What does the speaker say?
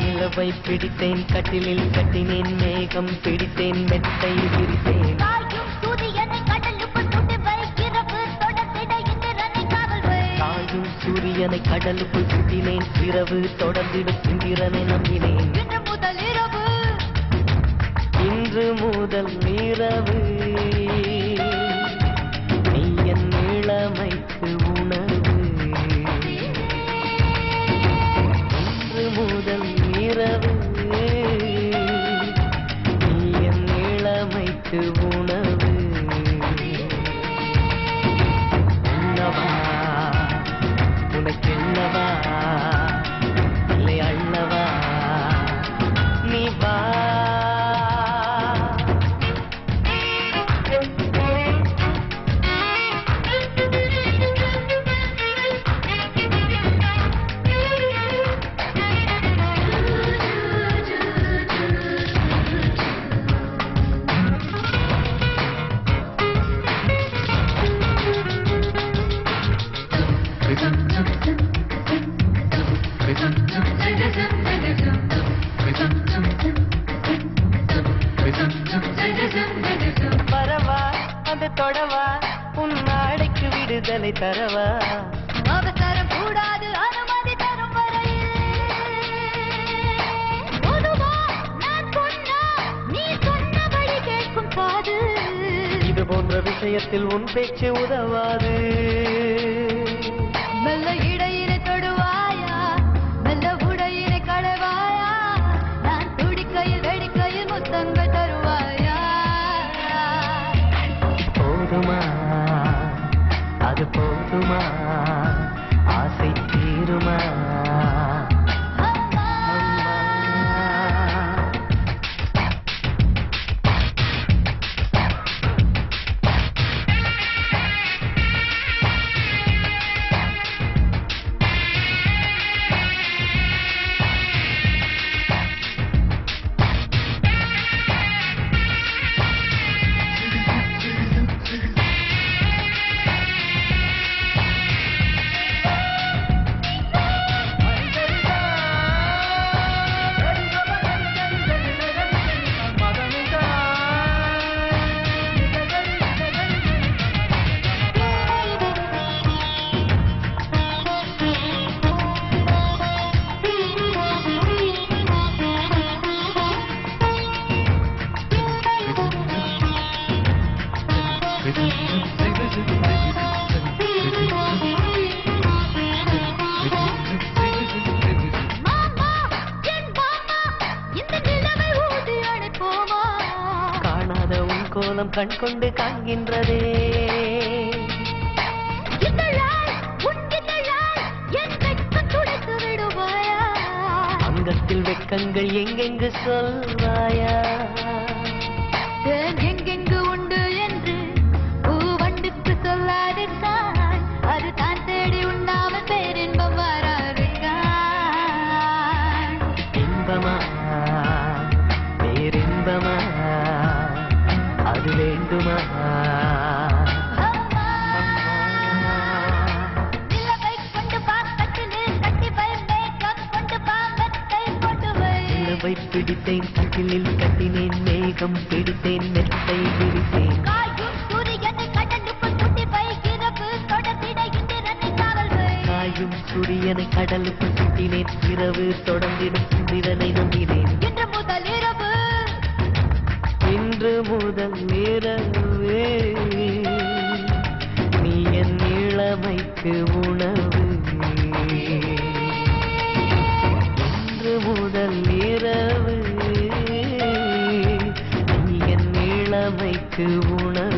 நிலவை பிடித்தேன் கட்டிலில் கட்டினேன் மேகம் பிடித்தேன் மெத்தை விரித்தேன் தாயும் சூரியனை கடலுக்குள் சுட்டினேன் இரவு தொடர்ந்திடும் இந்திரனை நம்பினேன் இன்று முதல் இரவு நீ என் இளமைக்கு உணவு இன்று முதல் இரவு நீ என் இளமைக்கு உணவு என்னவா உனக்கென்னவா இல்லை அல்லவா நீ வா வரவா அந்த தொடவா உன் நாளைக்கு விடுதலை தரவா அவசரம் கூடாது அனுமதி தரும் வரையில் நீ சொன்னபடி கேட்கும் காது இது போன்ற விஷயத்தில் உன் பேச்சு உதவாது மெல்ல இடையினை தொடுவாயா மெல்ல உடையினை கடவாயா நான் துடிக்கையில் வெடிக்கையில் முத்தங்கள் தருவாயா போதுமா அது போதுமா ஆசை தீருமா காணாத உன் கோலம் கண் கொண்டு காண்கின்றதே அங்கத்தில் வெட்கங்கள் எங்கெங்கு சொல்வாயா எங்கெங்கு உண்டு என்று பூவண்டுக்கு சொல்லாதிருந்தான் அது தான் தேடி உண்ணாமல் பேரின்பம் வராதிருக்கான் இன்பமா பேரின்பமா அது வேண்டுமா நிலவை பிடித்தேன் கட்டிலில் கட்டினேன் மேகம் பிடித்தேன் மெத்தை விரித்தேன் காயும் சூரியனை கடலுக்குள் சுட்டினேன் இரவு தொடர்ந்திடும் இந்திரனை நம்பினேன் இன்று முதல் இரவு நீ என் இளமைக்கு உணவு இன்று முதல் இரவு நீ என் இளமைக்கு உணவு